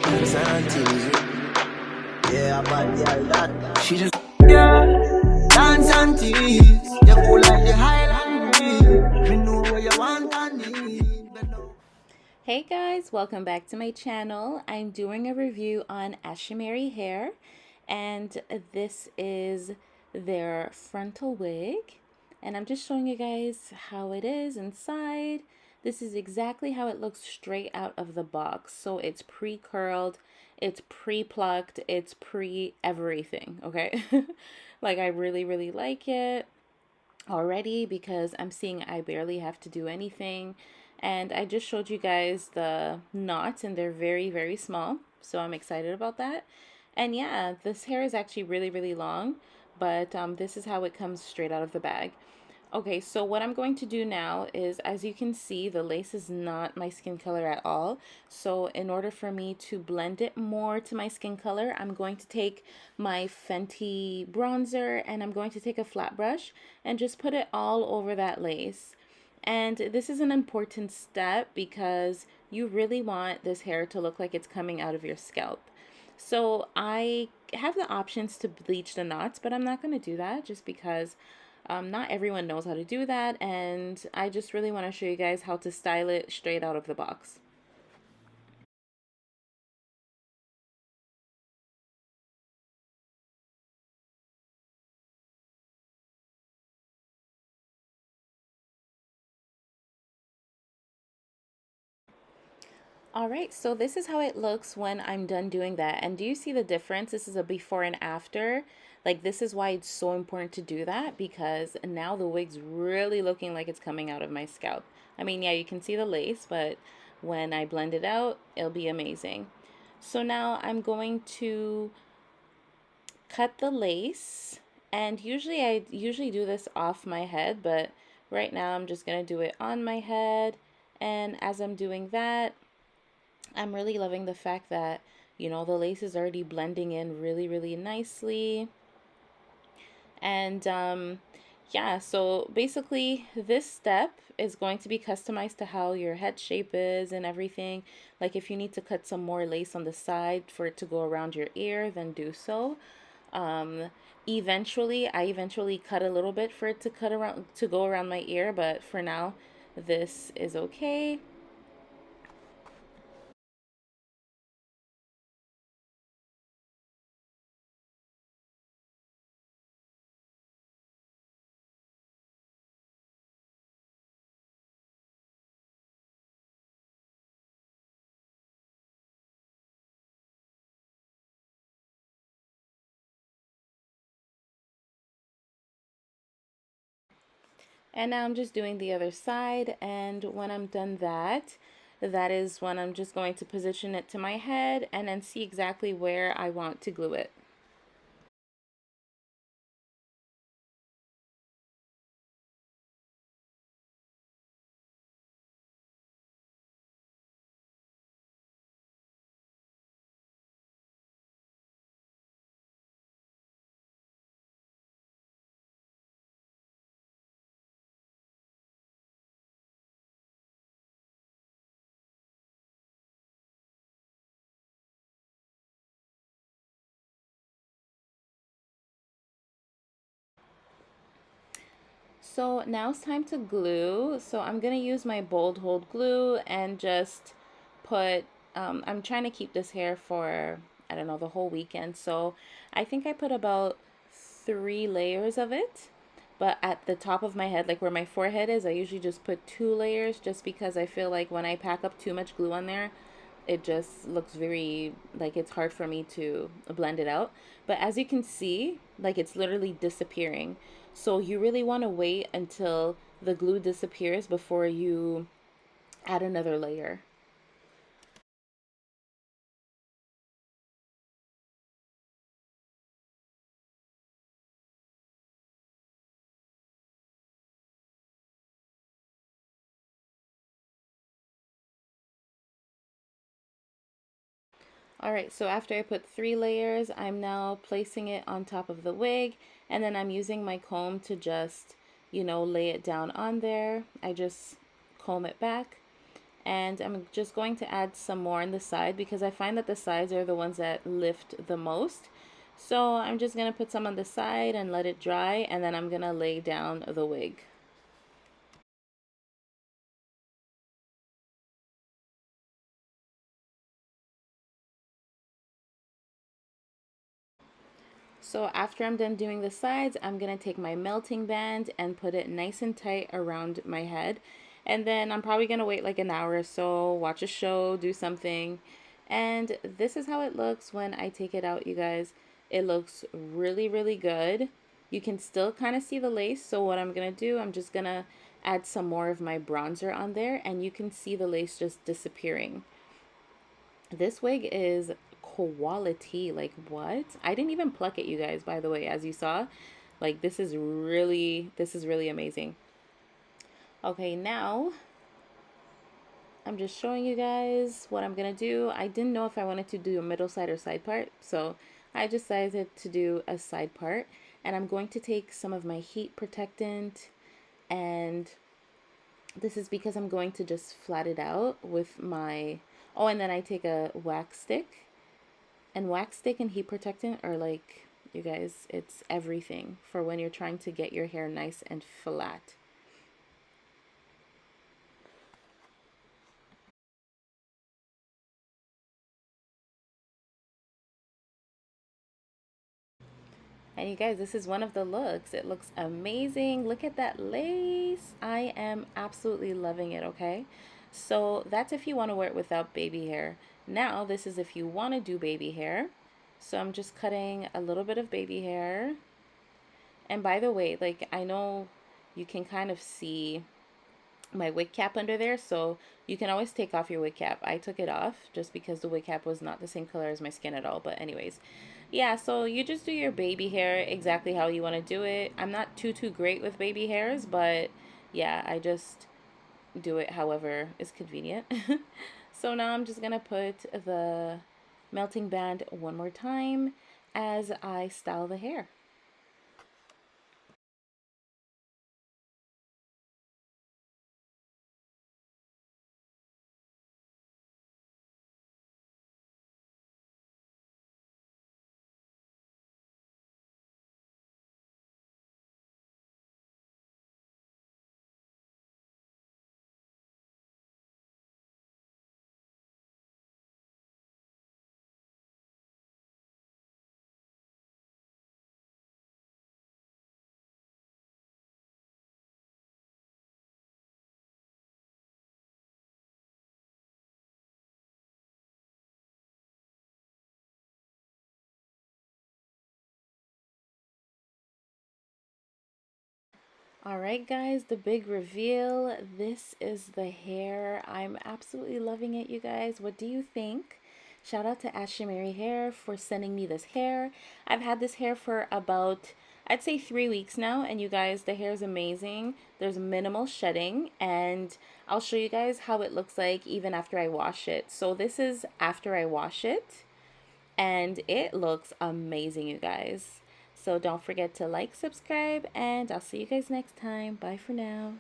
dance and tease you. Yeah, but yeah, that she just dance and tease. You cool like the Highland breeze. We know where you want and need. Hey guys, welcome back to my channel. I'm doing a review on Ashimary hair, and this is their frontal wig, and I'm just showing you guys how it is inside. This is exactly how it looks straight out of the box. So it's pre-curled, it's pre-plucked, it's pre-everything, okay? Like, I really like it already because I'm seeing I barely have to do anything. And I just showed you guys the knots, and they're very small, so I'm excited about that. And yeah, this hair is actually really long, but this is how it comes straight out of the bag. Okay, so what I'm going to do now is, as you can see, the lace is not my skin color at all. So in order for me to blend it more to my skin color, I'm going to take my Fenty bronzer and I'm going to take a flat brush and just put it all over that lace. And this is an important step because you really want this hair to look like it's coming out of your scalp. So I have the options to bleach the knots, but I'm not going to do that just because not everyone knows how to do that, and I just really want to show you guys how to style it straight out of the box. Alright, so this is how it looks when I'm done doing that. And do you see the difference? This is a before and after. Like, this is why it's so important to do that, because now the wig's really looking like it's coming out of my scalp. I mean, yeah, you can see the lace, but when I blend it out, it'll be amazing. So now I'm going to cut the lace, and I usually do this off my head, but right now I'm just gonna do it on my head. And as I'm doing that, I'm really loving the fact that, you know, the lace is already blending in really nicely. And yeah, so basically this step is going to be customized to how your head shape is and everything. Like, if you need to cut some more lace on the side for it to go around your ear, then do so. um I eventually cut a little bit for it to go around my ear, but for now this is okay. And now I'm just doing the other side, and when I'm done that is when I'm just going to position it to my head and then see exactly where I want to glue it. So now it's time to glue. So I'm gonna use my Bold Hold glue and just put, I'm trying to keep this hair for, I don't know, the whole weekend. So I think I put about 3 layers of it. But at the top of my head, like where my forehead is, I usually just put 2 layers, just because I feel like when I pack up too much glue on there, it just looks very, like, it's hard for me to blend it out. But as you can see, like, it's literally disappearing. So you really want to wait until the glue disappears before you add another layer. Alright, so after I put 3 layers, I'm now placing it on top of the wig, and then I'm using my comb to just, you know, lay it down on there. I just comb it back, And I'm just going to add some more on the side because I find that the sides are the ones that lift the most. So I'm just going to put some on the side and let it dry, and then I'm going to lay down the wig. So after I'm done doing the sides, I'm going to take my melting band and put it nice and tight around my head. And then I'm probably going to wait like an hour or so, watch a show, do something. And this is how it looks when I take it out, you guys. It looks really, really good. You can still kind of see the lace. So what I'm going to do, I'm just going to add some more of my bronzer on there, and you can see the lace just disappearing. This wig is quality. Like, what? I didn't even pluck it, you guys, by the way, as you saw. Like, this is really amazing. Okay, now I'm just showing you guys what I'm gonna do. I didn't know if I wanted to do a middle side or side part, so I decided to do a side part. And I'm going to take some of my heat protectant, and this is because I'm going to just flat it out with my, oh, and then I take a wax stick. And wax stick and heat protectant are like, you guys, it's everything for when you're trying to get your hair nice and flat. And you guys, this is one of the looks. It looks amazing. Look at that lace. I am absolutely loving it, okay? So that's if you want to wear it without baby hair. Now, this is if you want to do baby hair. So I'm just cutting a little bit of baby hair. And by the way, like, I know you can kind of see my wig cap under there, so you can always take off your wig cap. I took it off just because the wig cap was not the same color as my skin at all. But anyways, yeah, so you just do your baby hair exactly how you want to do it. I'm not too great with baby hairs, but yeah, I just do it however is convenient. So now I'm just gonna put the melting band one more time as I style the hair. All right, guys, the big reveal. This is the hair. I'm absolutely loving it, you guys. What do you think? Shout out to Ashimary Hair for sending me this hair. I've had this hair for about, I'd say 3 weeks now, and you guys, the hair is amazing. There's minimal shedding, and I'll show you guys how it looks like even after I wash it. So this is after I wash it, and it looks amazing, you guys. So don't forget to like, subscribe, and I'll see you guys next time. Bye for now.